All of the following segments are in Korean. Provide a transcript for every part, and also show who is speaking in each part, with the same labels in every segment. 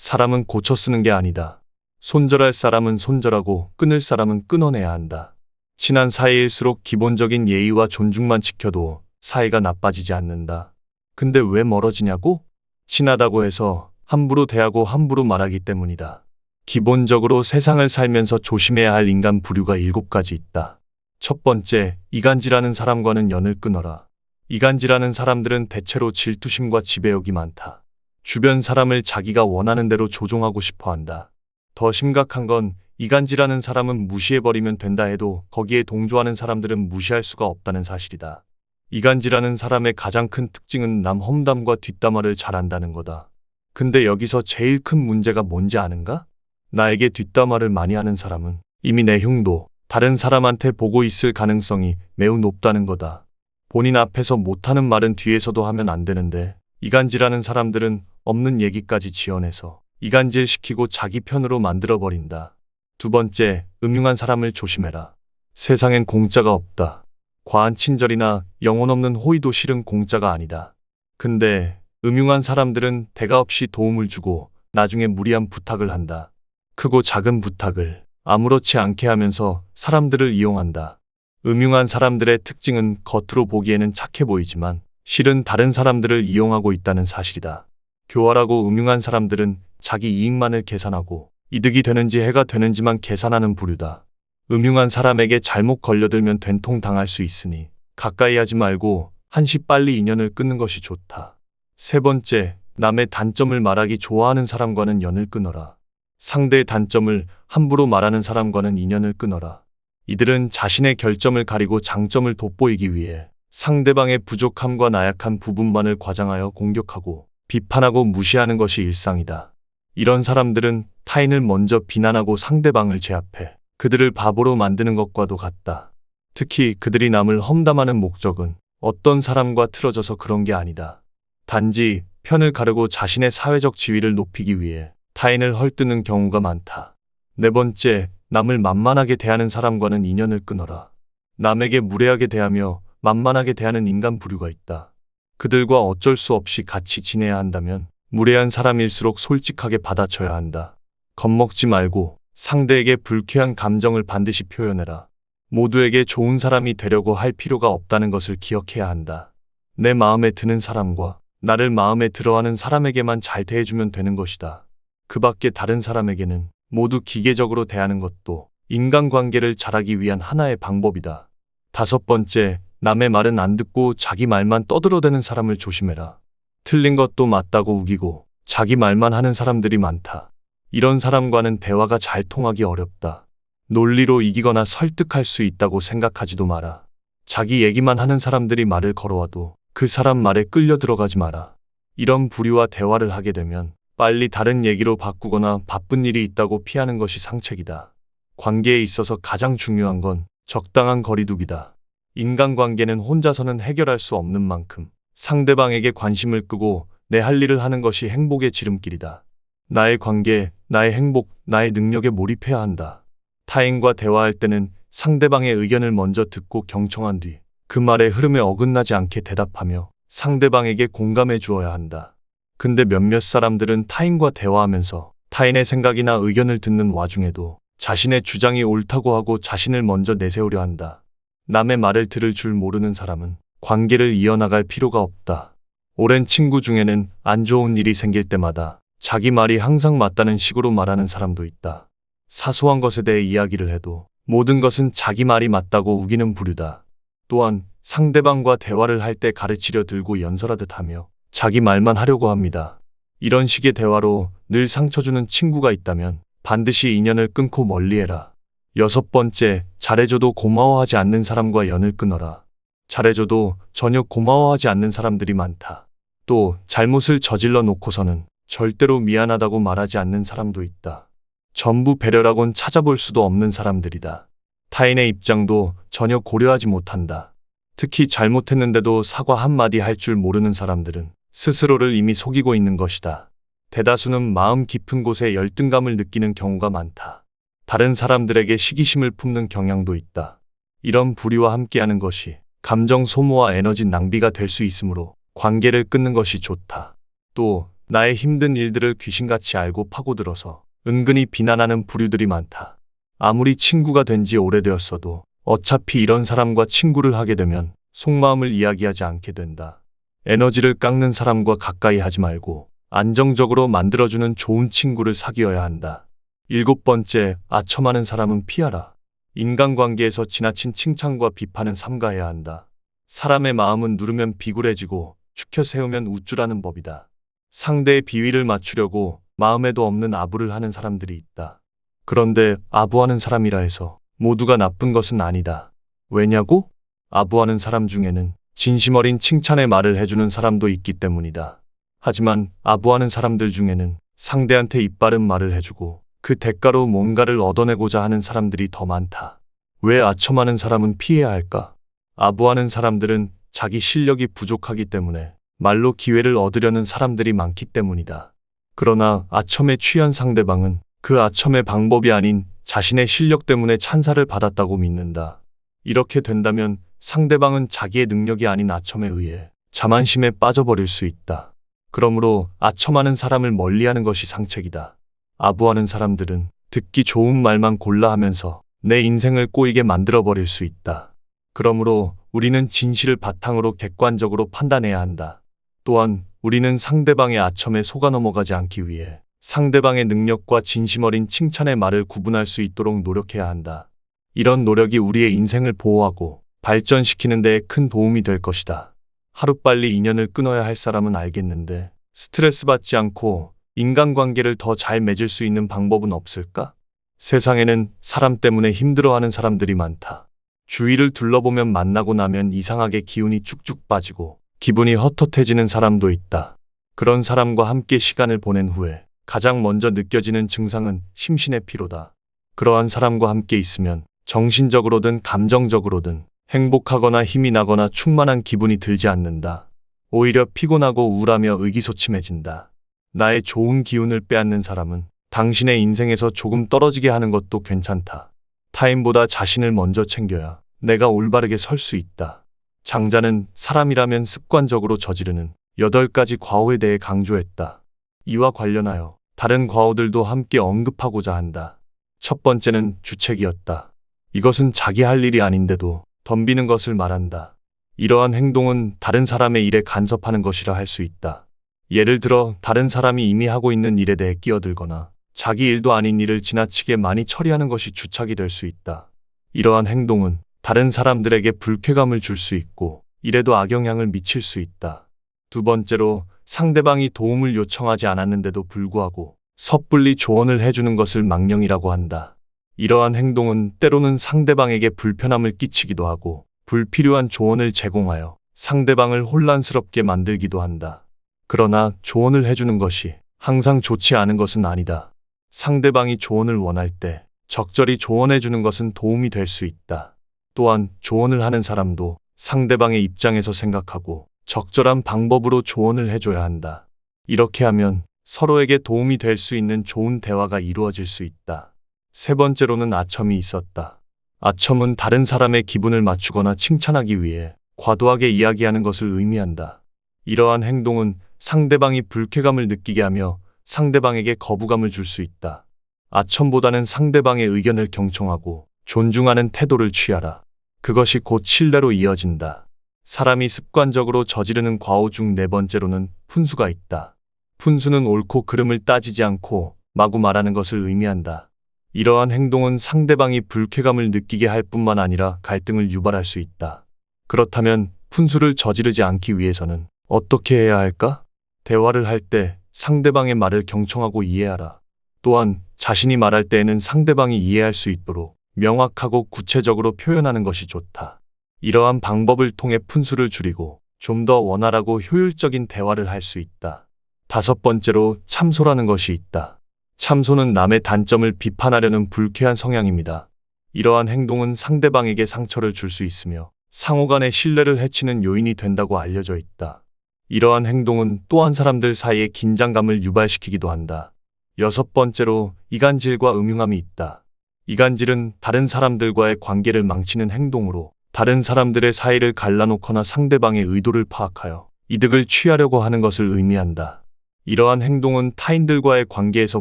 Speaker 1: 사람은 고쳐 쓰는 게 아니다. 손절할 사람은 손절하고 끊을 사람은 끊어내야 한다. 친한 사이일수록 기본적인 예의와 존중만 지켜도 사이가 나빠지지 않는다. 근데 왜 멀어지냐고? 친하다고 해서 함부로 대하고 함부로 말하기 때문이다. 기본적으로 세상을 살면서 조심해야 할 인간 부류가 7가지 있다. 첫 번째, 이간질하는 사람과는 연을 끊어라. 이간질하는 사람들은 대체로 질투심과 지배욕이 많다. 주변 사람을 자기가 원하는 대로 조종하고 싶어 한다. 더 심각한 건 이간질하는 사람은 무시해버리면 된다 해도 거기에 동조하는 사람들은 무시할 수가 없다는 사실이다. 이간질하는 사람의 가장 큰 특징은 남 험담과 뒷담화를 잘한다는 거다. 근데 여기서 제일 큰 문제가 뭔지 아는가? 나에게 뒷담화를 많이 하는 사람은 이미 내 흉도 다른 사람한테 보고 있을 가능성이 매우 높다는 거다. 본인 앞에서 못하는 말은 뒤에서도 하면 안 되는데 이간질하는 사람들은 없는 얘기까지 지어내서 이간질시키고 자기 편으로 만들어버린다. 두 번째, 음흉한 사람을 조심해라. 세상엔 공짜가 없다. 과한 친절이나 영혼 없는 호의도 실은 공짜가 아니다. 근데 음흉한 사람들은 대가 없이 도움을 주고 나중에 무리한 부탁을 한다. 크고 작은 부탁을 아무렇지 않게 하면서 사람들을 이용한다. 음흉한 사람들의 특징은 겉으로 보기에는 착해 보이지만 실은 다른 사람들을 이용하고 있다는 사실이다. 교활하고 음흉한 사람들은 자기 이익만을 계산하고 이득이 되는지 해가 되는지만 계산하는 부류다. 음흉한 사람에게 잘못 걸려들면 된통 당할 수 있으니 가까이 하지 말고 한시 빨리 인연을 끊는 것이 좋다. 세 번째, 남의 단점을 말하기 좋아하는 사람과는 연을 끊어라. 상대의 단점을 함부로 말하는 사람과는 인연을 끊어라. 이들은 자신의 결점을 가리고 장점을 돋보이기 위해 상대방의 부족함과 나약한 부분만을 과장하여 공격하고 비판하고 무시하는 것이 일상이다. 이런 사람들은 타인을 먼저 비난하고 상대방을 제압해 그들을 바보로 만드는 것과도 같다. 특히 그들이 남을 험담하는 목적은 어떤 사람과 틀어져서 그런 게 아니다. 단지 편을 가르고 자신의 사회적 지위를 높이기 위해 타인을 헐뜯는 경우가 많다. 네 번째, 남을 만만하게 대하는 사람과는 인연을 끊어라. 남에게 무례하게 대하며 만만하게 대하는 인간 부류가 있다. 그들과 어쩔 수 없이 같이 지내야 한다면 무례한 사람일수록 솔직하게 받아쳐야 한다. 겁먹지 말고 상대에게 불쾌한 감정을 반드시 표현해라. 모두에게 좋은 사람이 되려고 할 필요가 없다는 것을 기억해야 한다. 내 마음에 드는 사람과 나를 마음에 들어하는 사람에게만 잘 대해주면 되는 것이다. 그 밖에 다른 사람에게는 모두 기계적으로 대하는 것도 인간관계를 잘하기 위한 하나의 방법이다. 다섯 번째, 남의 말은 안 듣고 자기 말만 떠들어대는 사람을 조심해라. 틀린 것도 맞다고 우기고 자기 말만 하는 사람들이 많다. 이런 사람과는 대화가 잘 통하기 어렵다. 논리로 이기거나 설득할 수 있다고 생각하지도 마라. 자기 얘기만 하는 사람들이 말을 걸어와도 그 사람 말에 끌려 들어가지 마라. 이런 부류와 대화를 하게 되면 빨리 다른 얘기로 바꾸거나 바쁜 일이 있다고 피하는 것이 상책이다. 관계에 있어서 가장 중요한 건 적당한 거리두기다. 인간관계는 혼자서는 해결할 수 없는 만큼 상대방에게 관심을 끄고 내 할 일을 하는 것이 행복의 지름길이다. 나의 관계, 나의 행복, 나의 능력에 몰입해야 한다. 타인과 대화할 때는 상대방의 의견을 먼저 듣고 경청한 뒤 그 말의 흐름에 어긋나지 않게 대답하며 상대방에게 공감해 주어야 한다. 근데 몇몇 사람들은 타인과 대화하면서 타인의 생각이나 의견을 듣는 와중에도 자신의 주장이 옳다고 하고 자신을 먼저 내세우려 한다. 남의 말을 들을 줄 모르는 사람은 관계를 이어나갈 필요가 없다. 오랜 친구 중에는 안 좋은 일이 생길 때마다 자기 말이 항상 맞다는 식으로 말하는 사람도 있다. 사소한 것에 대해 이야기를 해도 모든 것은 자기 말이 맞다고 우기는 부류다. 또한 상대방과 대화를 할 때 가르치려 들고 연설하듯 하며 자기 말만 하려고 합니다. 이런 식의 대화로 늘 상처 주는 친구가 있다면 반드시 인연을 끊고 멀리해라. 여섯 번째, 잘해줘도 고마워하지 않는 사람과 연을 끊어라. 잘해줘도 전혀 고마워하지 않는 사람들이 많다. 또 잘못을 저질러 놓고서는 절대로 미안하다고 말하지 않는 사람도 있다. 전부 배려라곤 찾아볼 수도 없는 사람들이다. 타인의 입장도 전혀 고려하지 못한다. 특히 잘못했는데도 사과 한마디 할 줄 모르는 사람들은 스스로를 이미 속이고 있는 것이다. 대다수는 마음 깊은 곳에 열등감을 느끼는 경우가 많다. 다른 사람들에게 시기심을 품는 경향도 있다. 이런 부류와 함께하는 것이 감정 소모와 에너지 낭비가 될 수 있으므로 관계를 끊는 것이 좋다. 또 나의 힘든 일들을 귀신같이 알고 파고들어서 은근히 비난하는 부류들이 많다. 아무리 친구가 된 지 오래되었어도 어차피 이런 사람과 친구를 하게 되면 속마음을 이야기하지 않게 된다. 에너지를 깎는 사람과 가까이 하지 말고 안정적으로 만들어주는 좋은 친구를 사귀어야 한다. 7번째, 아첨하는 사람은 피하라. 인간관계에서 지나친 칭찬과 비판은 삼가해야 한다. 사람의 마음은 누르면 비굴해지고 축혀 세우면 우쭐하는 법이다. 상대의 비위를 맞추려고 마음에도 없는 아부를 하는 사람들이 있다. 그런데 아부하는 사람이라 해서 모두가 나쁜 것은 아니다. 왜냐고? 아부하는 사람 중에는 진심 어린 칭찬의 말을 해주는 사람도 있기 때문이다. 하지만 아부하는 사람들 중에는 상대한테 입바른 말을 해주고 그 대가로 뭔가를 얻어내고자 하는 사람들이 더 많다. 왜 아첨하는 사람은 피해야 할까? 아부하는 사람들은 자기 실력이 부족하기 때문에 말로 기회를 얻으려는 사람들이 많기 때문이다. 그러나 아첨에 취한 상대방은 그 아첨의 방법이 아닌 자신의 실력 때문에 찬사를 받았다고 믿는다. 이렇게 된다면 상대방은 자기의 능력이 아닌 아첨에 의해 자만심에 빠져버릴 수 있다. 그러므로 아첨하는 사람을 멀리하는 것이 상책이다. 아부하는 사람들은 듣기 좋은 말만 골라 하면서 내 인생을 꼬이게 만들어버릴 수 있다. 그러므로 우리는 진실을 바탕으로 객관적으로 판단해야 한다. 또한 우리는 상대방의 아첨에 속아 넘어가지 않기 위해 상대방의 능력과 진심 어린 칭찬의 말을 구분할 수 있도록 노력해야 한다. 이런 노력이 우리의 인생을 보호하고 발전시키는 데에 큰 도움이 될 것이다. 하루빨리 인연을 끊어야 할 사람은 알겠는데 스트레스 받지 않고 인간관계를 더 잘 맺을 수 있는 방법은 없을까? 세상에는 사람 때문에 힘들어하는 사람들이 많다. 주위를 둘러보면 만나고 나면 이상하게 기운이 쭉쭉 빠지고 기분이 헛헛해지는 사람도 있다. 그런 사람과 함께 시간을 보낸 후에 가장 먼저 느껴지는 증상은 심신의 피로다. 그러한 사람과 함께 있으면 정신적으로든 감정적으로든 행복하거나 힘이 나거나 충만한 기분이 들지 않는다. 오히려 피곤하고 우울하며 의기소침해진다. 나의 좋은 기운을 빼앗는 사람은 당신의 인생에서 조금 떨어지게 하는 것도 괜찮다. 타인보다 자신을 먼저 챙겨야 내가 올바르게 설 수 있다. 장자는 사람이라면 습관적으로 저지르는 8가지 과오에 대해 강조했다. 이와 관련하여 다른 과오들도 함께 언급하고자 한다. 첫 번째는 주책이었다. 이것은 자기 할 일이 아닌데도 덤비는 것을 말한다. 이러한 행동은 다른 사람의 일에 간섭하는 것이라 할 수 있다. 예를 들어 다른 사람이 이미 하고 있는 일에 대해 끼어들거나 자기 일도 아닌 일을 지나치게 많이 처리하는 것이 주착이 될 수 있다. 이러한 행동은 다른 사람들에게 불쾌감을 줄 수 있고 일에도 악영향을 미칠 수 있다. 두 번째로 상대방이 도움을 요청하지 않았는데도 불구하고 섣불리 조언을 해주는 것을 망령이라고 한다. 이러한 행동은 때로는 상대방에게 불편함을 끼치기도 하고 불필요한 조언을 제공하여 상대방을 혼란스럽게 만들기도 한다. 그러나 조언을 해주는 것이 항상 좋지 않은 것은 아니다. 상대방이 조언을 원할 때 적절히 조언해주는 것은 도움이 될 수 있다. 또한 조언을 하는 사람도 상대방의 입장에서 생각하고 적절한 방법으로 조언을 해줘야 한다. 이렇게 하면 서로에게 도움이 될 수 있는 좋은 대화가 이루어질 수 있다. 세 번째로는 아첨이 있었다. 아첨은 다른 사람의 기분을 맞추거나 칭찬하기 위해 과도하게 이야기하는 것을 의미한다. 이러한 행동은 상대방이 불쾌감을 느끼게 하며 상대방에게 거부감을 줄 수 있다. 아첨보다는 상대방의 의견을 경청하고 존중하는 태도를 취하라. 그것이 곧 신뢰로 이어진다. 사람이 습관적으로 저지르는 과오 중 네 번째로는 푼수가 있다. 푼수는 옳고 그름을 따지지 않고 마구 말하는 것을 의미한다. 이러한 행동은 상대방이 불쾌감을 느끼게 할 뿐만 아니라 갈등을 유발할 수 있다. 그렇다면 푼수를 저지르지 않기 위해서는 어떻게 해야 할까? 대화를 할 때 상대방의 말을 경청하고 이해하라. 또한 자신이 말할 때에는 상대방이 이해할 수 있도록 명확하고 구체적으로 표현하는 것이 좋다. 이러한 방법을 통해 푼수를 줄이고 좀 더 원활하고 효율적인 대화를 할 수 있다. 다섯 번째로 참소라는 것이 있다. 참소는 남의 단점을 비판하려는 불쾌한 성향입니다. 이러한 행동은 상대방에게 상처를 줄 수 있으며 상호 간의 신뢰를 해치는 요인이 된다고 알려져 있다. 이러한 행동은 또한 사람들 사이에 긴장감을 유발시키기도 한다. 여섯 번째로 이간질과 음흉함이 있다. 이간질은 다른 사람들과의 관계를 망치는 행동으로 다른 사람들의 사이를 갈라놓거나 상대방의 의도를 파악하여 이득을 취하려고 하는 것을 의미한다. 이러한 행동은 타인들과의 관계에서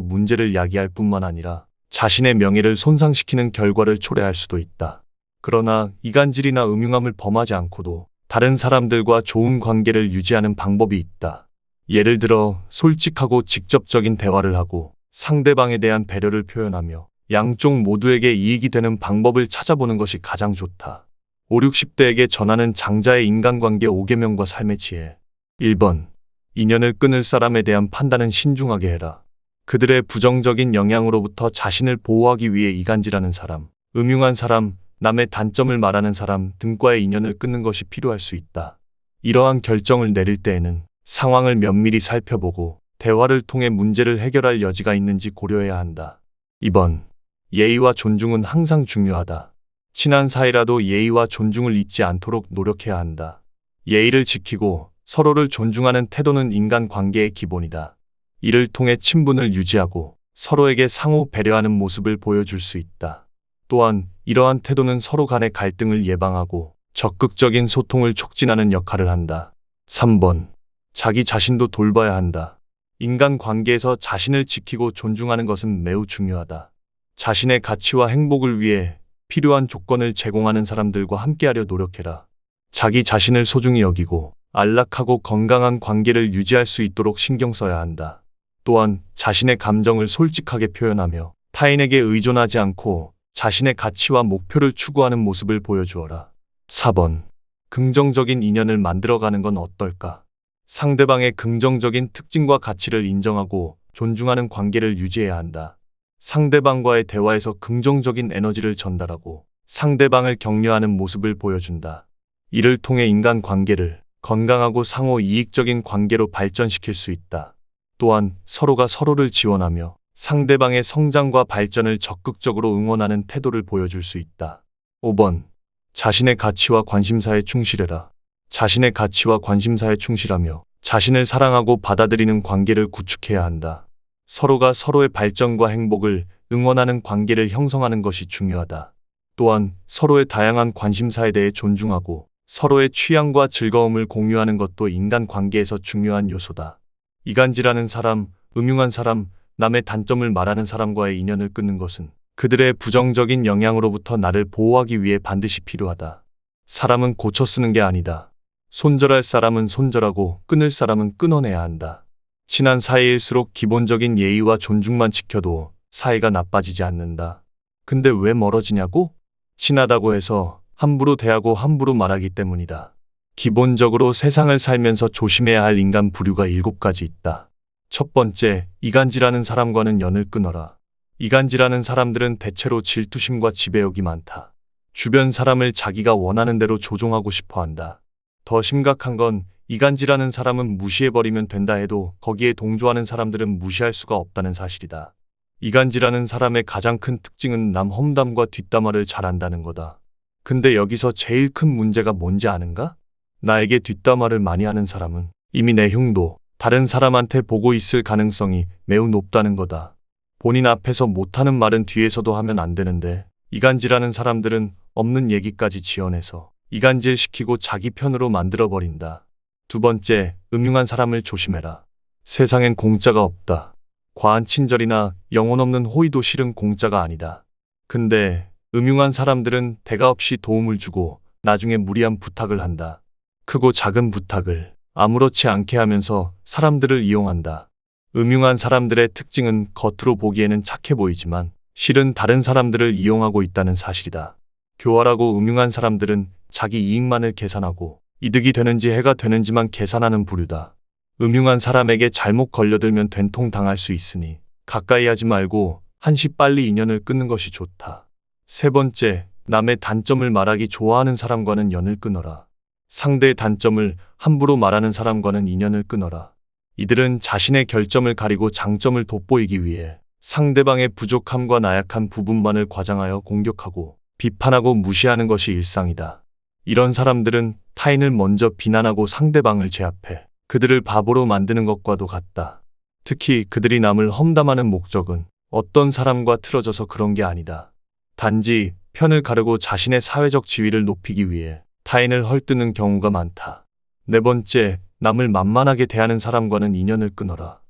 Speaker 1: 문제를 야기할 뿐만 아니라 자신의 명예를 손상시키는 결과를 초래할 수도 있다. 그러나 이간질이나 음흉함을 범하지 않고도 다른 사람들과 좋은 관계를 유지하는 방법이 있다. 예를 들어 솔직하고 직접적인 대화를 하고 상대방에 대한 배려를 표현하며 양쪽 모두에게 이익이 되는 방법을 찾아보는 것이 가장 좋다. 5, 60대에게 전하는 장자의 인간관계 5계명과 삶의 지혜. 1번. 인연을 끊을 사람에 대한 판단은 신중하게 해라. 그들의 부정적인 영향으로부터 자신을 보호하기 위해 이간질하는 사람, 음흉한 사람, 남의 단점을 말하는 사람 등과의 인연을 끊는 것이 필요할 수 있다. 이러한 결정을 내릴 때에는 상황을 면밀히 살펴보고 대화를 통해 문제를 해결할 여지가 있는지 고려해야 한다. 2번. 예의와 존중은 항상 중요하다. 친한 사이라도 예의와 존중을 잊지 않도록 노력해야 한다. 예의를 지키고 서로를 존중하는 태도는 인간관계의 기본이다. 이를 통해 친분을 유지하고 서로에게 상호 배려하는 모습을 보여줄 수 있다. 또한 이러한 태도는 서로 간의 갈등을 예방하고 적극적인 소통을 촉진하는 역할을 한다. 3번. 자기 자신도 돌봐야 한다. 인간관계에서 자신을 지키고 존중하는 것은 매우 중요하다. 자신의 가치와 행복을 위해 필요한 조건을 제공하는 사람들과 함께하려 노력해라. 자기 자신을 소중히 여기고 안락하고 건강한 관계를 유지할 수 있도록 신경 써야 한다. 또한 자신의 감정을 솔직하게 표현하며 타인에게 의존하지 않고 자신의 가치와 목표를 추구하는 모습을 보여주어라. 4번. 긍정적인 인연을 만들어가는 건 어떨까? 상대방의 긍정적인 특징과 가치를 인정하고 존중하는 관계를 유지해야 한다. 상대방과의 대화에서 긍정적인 에너지를 전달하고 상대방을 격려하는 모습을 보여준다. 이를 통해 인간관계를 건강하고 상호 이익적인 관계로 발전시킬 수 있다. 또한 서로가 서로를 지원하며 상대방의 성장과 발전을 적극적으로 응원하는 태도를 보여줄 수 있다. 5번. 자신의 가치와 관심사에 충실해라. 자신의 가치와 관심사에 충실하며 자신을 사랑하고 받아들이는 관계를 구축해야 한다. 서로가 서로의 발전과 행복을 응원하는 관계를 형성하는 것이 중요하다. 또한 서로의 다양한 관심사에 대해 존중하고 서로의 취향과 즐거움을 공유하는 것도 인간관계에서 중요한 요소다. 이간질하는 사람, 음흉한 사람, 남의 단점을 말하는 사람과의 인연을 끊는 것은 그들의 부정적인 영향으로부터 나를 보호하기 위해 반드시 필요하다. 사람은 고쳐 쓰는 게 아니다. 손절할 사람은 손절하고 끊을 사람은 끊어내야 한다. 친한 사이일수록 기본적인 예의와 존중만 지켜도 사이가 나빠지지 않는다. 근데 왜 멀어지냐고? 친하다고 해서 함부로 대하고 함부로 말하기 때문이다. 기본적으로 세상을 살면서 조심해야 할 인간 부류가 7가지 있다. 첫 번째, 이간질하는 사람과는 연을 끊어라. 이간질하는 사람들은 대체로 질투심과 지배욕이 많다. 주변 사람을 자기가 원하는 대로 조종하고 싶어 한다. 더 심각한 건 이간질하는 사람은 무시해버리면 된다 해도 거기에 동조하는 사람들은 무시할 수가 없다는 사실이다. 이간질하는 사람의 가장 큰 특징은 남 험담과 뒷담화를 잘한다는 거다. 근데 여기서 제일 큰 문제가 뭔지 아는가? 나에게 뒷담화를 많이 하는 사람은 이미 내 흉도 다른 사람한테 보고 있을 가능성이 매우 높다는 거다. 본인 앞에서 못하는 말은 뒤에서도 하면 안 되는데 이간질하는 사람들은 없는 얘기까지 지어내서 이간질시키고 자기 편으로 만들어버린다. 두 번째, 음흉한 사람을 조심해라. 세상엔 공짜가 없다. 과한 친절이나 영혼 없는 호의도 실은 공짜가 아니다. 근데 음흉한 사람들은 대가 없이 도움을 주고 나중에 무리한 부탁을 한다. 크고 작은 부탁을 아무렇지 않게 하면서 사람들을 이용한다. 음흉한 사람들의 특징은 겉으로 보기에는 착해 보이지만 실은 다른 사람들을 이용하고 있다는 사실이다. 교활하고 음흉한 사람들은 자기 이익만을 계산하고 이득이 되는지 해가 되는지만 계산하는 부류다. 음흉한 사람에게 잘못 걸려들면 된통 당할 수 있으니 가까이 하지 말고 한시 빨리 인연을 끊는 것이 좋다. 세 번째, 남의 단점을 말하기 좋아하는 사람과는 연을 끊어라. 상대의 단점을 함부로 말하는 사람과는 인연을 끊어라. 이들은 자신의 결점을 가리고 장점을 돋보이기 위해 상대방의 부족함과 나약한 부분만을 과장하여 공격하고 비판하고 무시하는 것이 일상이다. 이런 사람들은 타인을 먼저 비난하고 상대방을 제압해 그들을 바보로 만드는 것과도 같다. 특히 그들이 남을 험담하는 목적은 어떤 사람과 틀어져서 그런 게 아니다. 단지 편을 가르고 자신의 사회적 지위를 높이기 위해 타인을 헐뜯는 경우가 많다. 네 번째, 남을 만만하게 대하는 사람과는 인연을 끊어라.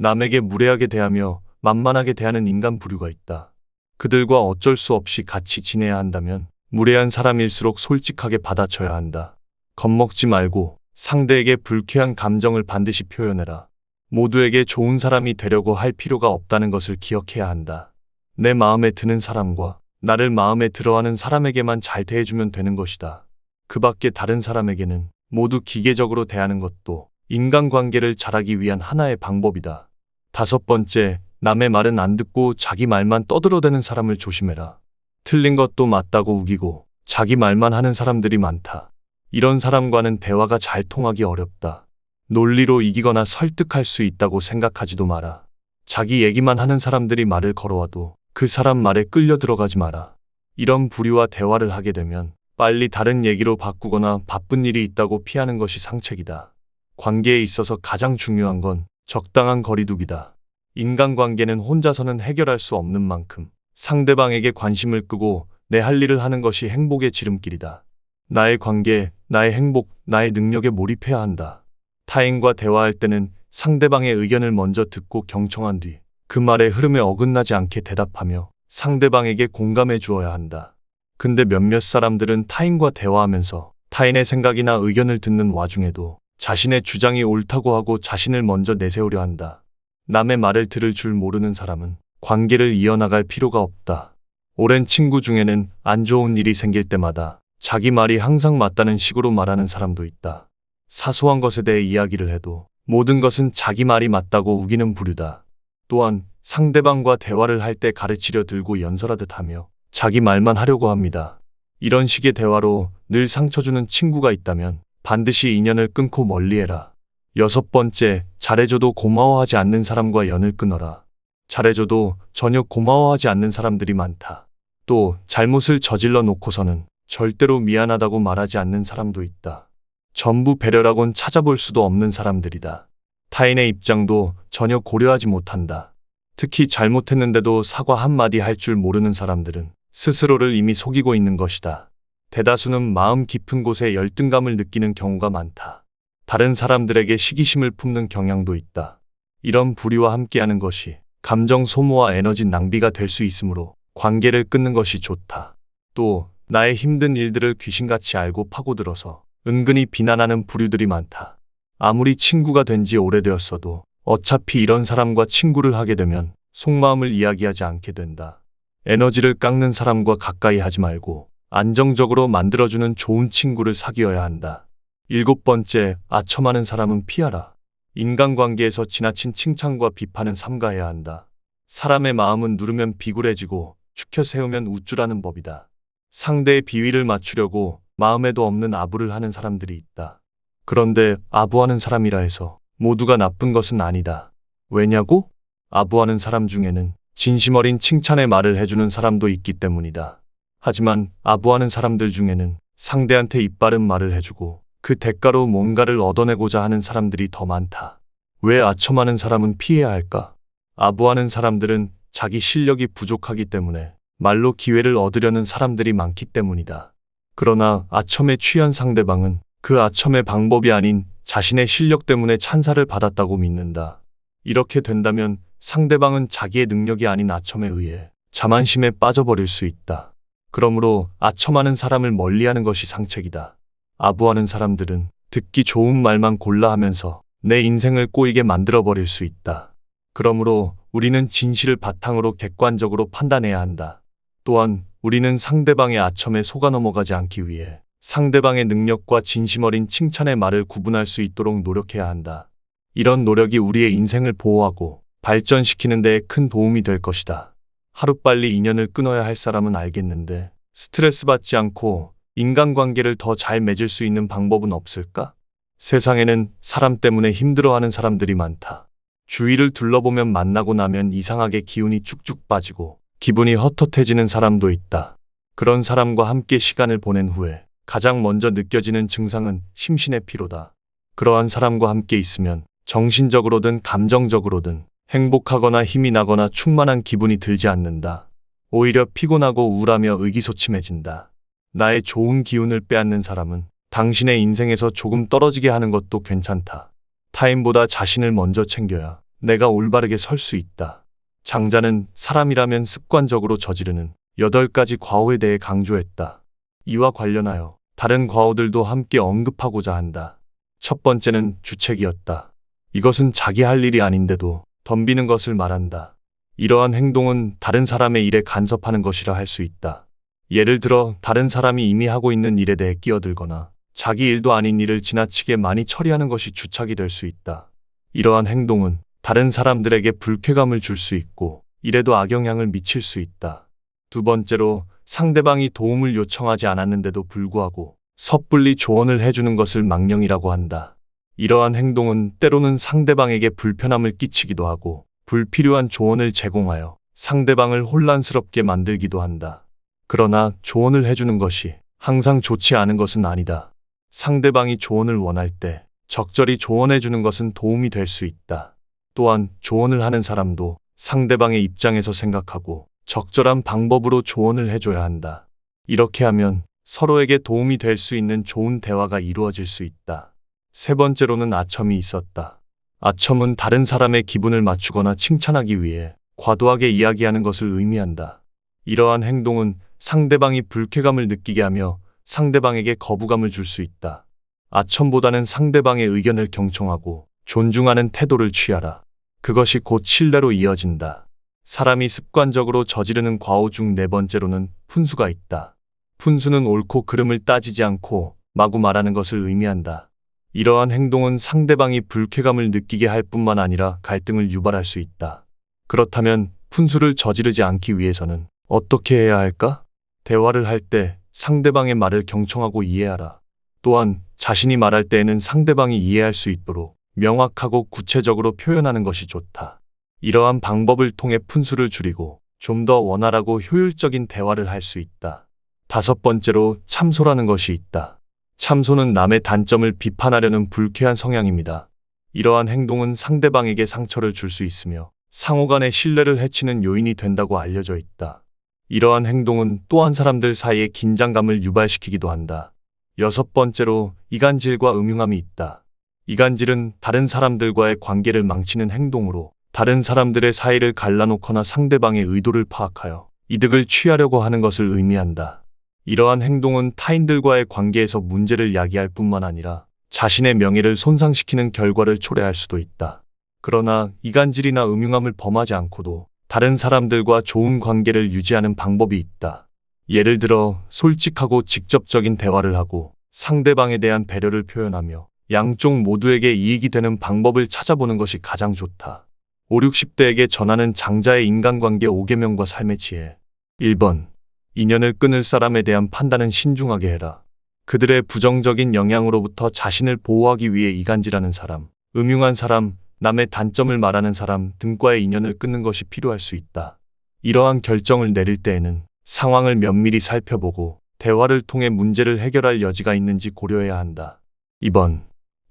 Speaker 1: 남에게 무례하게 대하며 만만하게 대하는 인간 부류가 있다. 그들과 어쩔 수 없이 같이 지내야 한다면 무례한 사람일수록 솔직하게 받아쳐야 한다. 겁먹지 말고 상대에게 불쾌한 감정을 반드시 표현해라. 모두에게 좋은 사람이 되려고 할 필요가 없다는 것을 기억해야 한다. 내 마음에 드는 사람과 나를 마음에 들어하는 사람에게만 잘 대해주면 되는 것이다. 그 밖에 다른 사람에게는 모두 기계적으로 대하는 것도 인간관계를 잘하기 위한 하나의 방법이다. 5번째, 남의 말은 안 듣고 자기 말만 떠들어대는 사람을 조심해라. 틀린 것도 맞다고 우기고 자기 말만 하는 사람들이 많다. 이런 사람과는 대화가 잘 통하기 어렵다. 논리로 이기거나 설득할 수 있다고 생각하지도 마라. 자기 얘기만 하는 사람들이 말을 걸어와도 그 사람 말에 끌려 들어가지 마라. 이런 부류와 대화를 하게 되면 빨리 다른 얘기로 바꾸거나 바쁜 일이 있다고 피하는 것이 상책이다. 관계에 있어서 가장 중요한 건 적당한 거리두기다. 인간관계는 혼자서는 해결할 수 없는 만큼 상대방에게 관심을 끄고 내 할 일을 하는 것이 행복의 지름길이다. 나의 관계, 나의 행복, 나의 능력에 몰입해야 한다. 타인과 대화할 때는 상대방의 의견을 먼저 듣고 경청한 뒤 그 말의 흐름에 어긋나지 않게 대답하며 상대방에게 공감해 주어야 한다. 근데 몇몇 사람들은 타인과 대화하면서 타인의 생각이나 의견을 듣는 와중에도 자신의 주장이 옳다고 하고 자신을 먼저 내세우려 한다. 남의 말을 들을 줄 모르는 사람은 관계를 이어나갈 필요가 없다. 오랜 친구 중에는 안 좋은 일이 생길 때마다 자기 말이 항상 맞다는 식으로 말하는 사람도 있다. 사소한 것에 대해 이야기를 해도 모든 것은 자기 말이 맞다고 우기는 부류다. 또한 상대방과 대화를 할 때 가르치려 들고 연설하듯 하며 자기 말만 하려고 합니다. 이런 식의 대화로 늘 상처 주는 친구가 있다면 반드시 인연을 끊고 멀리해라. 6번째, 잘해줘도 고마워하지 않는 사람과 연을 끊어라. 잘해줘도 전혀 고마워하지 않는 사람들이 많다. 또 잘못을 저질러 놓고서는 절대로 미안하다고 말하지 않는 사람도 있다. 전부 배려라곤 찾아볼 수도 없는 사람들이다. 타인의 입장도 전혀 고려하지 못한다. 특히 잘못했는데도 사과 한마디 할 줄 모르는 사람들은 스스로를 이미 속이고 있는 것이다. 대다수는 마음 깊은 곳에 열등감을 느끼는 경우가 많다. 다른 사람들에게 시기심을 품는 경향도 있다. 이런 부류와 함께하는 것이 감정 소모와 에너지 낭비가 될 수 있으므로 관계를 끊는 것이 좋다. 또 나의 힘든 일들을 귀신같이 알고 파고들어서 은근히 비난하는 부류들이 많다. 아무리 친구가 된 지 오래되었어도 어차피 이런 사람과 친구를 하게 되면 속마음을 이야기하지 않게 된다. 에너지를 깎는 사람과 가까이 하지 말고 안정적으로 만들어주는 좋은 친구를 사귀어야 한다. 7번째, 아첨하는 사람은 피하라. 인간관계에서 지나친 칭찬과 비판은 삼가해야 한다. 사람의 마음은 누르면 비굴해지고 축혀 세우면 우쭐하는 법이다. 상대의 비위를 맞추려고 마음에도 없는 아부를 하는 사람들이 있다. 그런데 아부하는 사람이라 해서 모두가 나쁜 것은 아니다. 왜냐고? 아부하는 사람 중에는 진심 어린 칭찬의 말을 해주는 사람도 있기 때문이다. 하지만 아부하는 사람들 중에는 상대한테 입바른 말을 해주고 그 대가로 뭔가를 얻어내고자 하는 사람들이 더 많다. 왜 아첨하는 사람은 피해야 할까? 아부하는 사람들은 자기 실력이 부족하기 때문에 말로 기회를 얻으려는 사람들이 많기 때문이다. 그러나 아첨에 취한 상대방은 그 아첨의 방법이 아닌 자신의 실력 때문에 찬사를 받았다고 믿는다. 이렇게 된다면 상대방은 자기의 능력이 아닌 아첨에 의해 자만심에 빠져버릴 수 있다. 그러므로 아첨하는 사람을 멀리하는 것이 상책이다. 아부하는 사람들은 듣기 좋은 말만 골라 하면서 내 인생을 꼬이게 만들어버릴 수 있다. 그러므로 우리는 진실을 바탕으로 객관적으로 판단해야 한다. 또한 우리는 상대방의 아첨에 속아 넘어가지 않기 위해 상대방의 능력과 진심 어린 칭찬의 말을 구분할 수 있도록 노력해야 한다. 이런 노력이 우리의 인생을 보호하고 발전시키는 데에 큰 도움이 될 것이다. 하루빨리 인연을 끊어야 할 사람은 알겠는데 스트레스 받지 않고 인간관계를 더 잘 맺을 수 있는 방법은 없을까? 세상에는 사람 때문에 힘들어하는 사람들이 많다. 주위를 둘러보면 만나고 나면 이상하게 기운이 쭉쭉 빠지고 기분이 헛헛해지는 사람도 있다. 그런 사람과 함께 시간을 보낸 후에 가장 먼저 느껴지는 증상은 심신의 피로다. 그러한 사람과 함께 있으면 정신적으로든 감정적으로든 행복하거나 힘이 나거나 충만한 기분이 들지 않는다. 오히려 피곤하고 우울하며 의기소침해진다. 나의 좋은 기운을 빼앗는 사람은 당신의 인생에서 조금 떨어지게 하는 것도 괜찮다. 타인보다 자신을 먼저 챙겨야 내가 올바르게 설 수 있다. 장자는 사람이라면 습관적으로 저지르는 8가지 과오에 대해 강조했다. 이와 관련하여 다른 과오들도 함께 언급하고자 한다. 첫 번째는 주책이었다. 이것은 자기 할 일이 아닌데도 덤비는 것을 말한다. 이러한 행동은 다른 사람의 일에 간섭하는 것이라 할 수 있다. 예를 들어 다른 사람이 이미 하고 있는 일에 대해 끼어들거나 자기 일도 아닌 일을 지나치게 많이 처리하는 것이 주착이 될 수 있다. 이러한 행동은 다른 사람들에게 불쾌감을 줄 수 있고 일에도 악영향을 미칠 수 있다. 두 번째로 상대방이 도움을 요청하지 않았는데도 불구하고 섣불리 조언을 해주는 것을 망령이라고 한다. 이러한 행동은 때로는 상대방에게 불편함을 끼치기도 하고 불필요한 조언을 제공하여 상대방을 혼란스럽게 만들기도 한다. 그러나 조언을 해주는 것이 항상 좋지 않은 것은 아니다. 상대방이 조언을 원할 때 적절히 조언해주는 것은 도움이 될 수 있다. 또한 조언을 하는 사람도 상대방의 입장에서 생각하고 적절한 방법으로 조언을 해줘야 한다. 이렇게 하면 서로에게 도움이 될 수 있는 좋은 대화가 이루어질 수 있다. 세 번째로는 아첨이 있었다. 아첨은 다른 사람의 기분을 맞추거나 칭찬하기 위해 과도하게 이야기하는 것을 의미한다. 이러한 행동은 상대방이 불쾌감을 느끼게 하며 상대방에게 거부감을 줄 수 있다. 아첨보다는 상대방의 의견을 경청하고 존중하는 태도를 취하라. 그것이 곧 신뢰로 이어진다. 사람이 습관적으로 저지르는 과오 중 네 번째로는 푼수가 있다. 푼수는 옳고 그름을 따지지 않고 마구 말하는 것을 의미한다. 이러한 행동은 상대방이 불쾌감을 느끼게 할 뿐만 아니라 갈등을 유발할 수 있다. 그렇다면 푼수를 저지르지 않기 위해서는 어떻게 해야 할까? 대화를 할 때 상대방의 말을 경청하고 이해하라. 또한 자신이 말할 때에는 상대방이 이해할 수 있도록 명확하고 구체적으로 표현하는 것이 좋다. 이러한 방법을 통해 푼수를 줄이고 좀 더 원활하고 효율적인 대화를 할 수 있다. 다섯 번째로 참소라는 것이 있다. 참소는 남의 단점을 비판하려는 불쾌한 성향입니다. 이러한 행동은 상대방에게 상처를 줄 수 있으며 상호 간의 신뢰를 해치는 요인이 된다고 알려져 있다. 이러한 행동은 또한 사람들 사이의 긴장감을 유발시키기도 한다. 여섯 번째로 이간질과 음흉함이 있다. 이간질은 다른 사람들과의 관계를 망치는 행동으로 다른 사람들의 사이를 갈라놓거나 상대방의 의도를 파악하여 이득을 취하려고 하는 것을 의미한다. 이러한 행동은 타인들과의 관계에서 문제를 야기할 뿐만 아니라 자신의 명예를 손상시키는 결과를 초래할 수도 있다. 그러나 이간질이나 음흉함을 범하지 않고도 다른 사람들과 좋은 관계를 유지하는 방법이 있다. 예를 들어 솔직하고 직접적인 대화를 하고 상대방에 대한 배려를 표현하며 양쪽 모두에게 이익이 되는 방법을 찾아보는 것이 가장 좋다. 5, 60대에게 전하는 장자의 인간관계 5계명과 삶의 지혜. 1번. 인연을 끊을 사람에 대한 판단은 신중하게 해라. 그들의 부정적인 영향으로부터 자신을 보호하기 위해 이간질하는 사람, 음흉한 사람, 남의 단점을 말하는 사람 등과의 인연을 끊는 것이 필요할 수 있다. 이러한 결정을 내릴 때에는 상황을 면밀히 살펴보고 대화를 통해 문제를 해결할 여지가 있는지 고려해야 한다. 2번.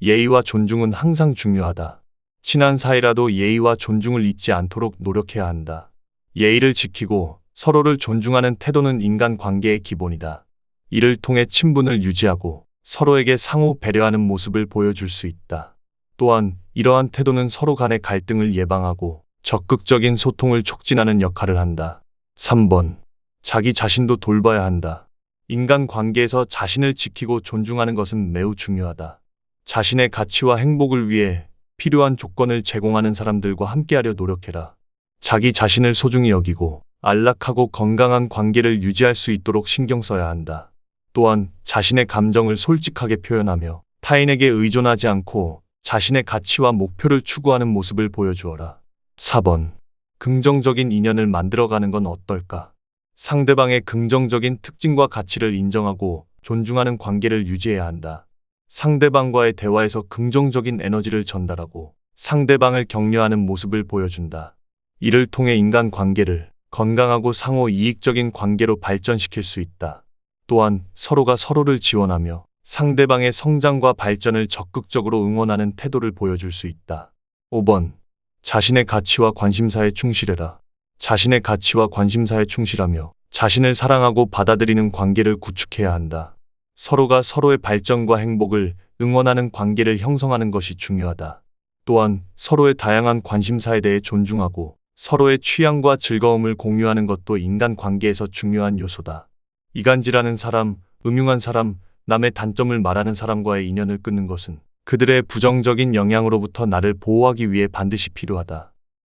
Speaker 1: 예의와 존중은 항상 중요하다. 친한 사이라도 예의와 존중을 잊지 않도록 노력해야 한다. 예의를 지키고 서로를 존중하는 태도는 인간관계의 기본이다. 이를 통해 친분을 유지하고 서로에게 상호 배려하는 모습을 보여줄 수 있다. 또한 이러한 태도는 서로 간의 갈등을 예방하고 적극적인 소통을 촉진하는 역할을 한다. 3번. 자기 자신도 돌봐야 한다. 인간관계에서 자신을 지키고 존중하는 것은 매우 중요하다. 자신의 가치와 행복을 위해 필요한 조건을 제공하는 사람들과 함께하려 노력해라. 자기 자신을 소중히 여기고 안락하고 건강한 관계를 유지할 수 있도록 신경 써야 한다. 또한 자신의 감정을 솔직하게 표현하며 타인에게 의존하지 않고 자신의 가치와 목표를 추구하는 모습을 보여주어라. 4번. 긍정적인 인연을 만들어가는 건 어떨까? 상대방의 긍정적인 특징과 가치를 인정하고 존중하는 관계를 유지해야 한다. 상대방과의 대화에서 긍정적인 에너지를 전달하고 상대방을 격려하는 모습을 보여준다. 이를 통해 인간관계를 건강하고 상호 이익적인 관계로 발전시킬 수 있다. 또한 서로가 서로를 지원하며 상대방의 성장과 발전을 적극적으로 응원하는 태도를 보여줄 수 있다. 5번. 자신의 가치와 관심사에 충실해라. 자신의 가치와 관심사에 충실하며 자신을 사랑하고 받아들이는 관계를 구축해야 한다. 서로가 서로의 발전과 행복을 응원하는 관계를 형성하는 것이 중요하다. 또한 서로의 다양한 관심사에 대해 존중하고 서로의 취향과 즐거움을 공유하는 것도 인간 관계에서 중요한 요소다. 이간질하는 사람, 음흉한 사람, 남의 단점을 말하는 사람과의 인연을 끊는 것은 그들의 부정적인 영향으로부터 나를 보호하기 위해 반드시 필요하다.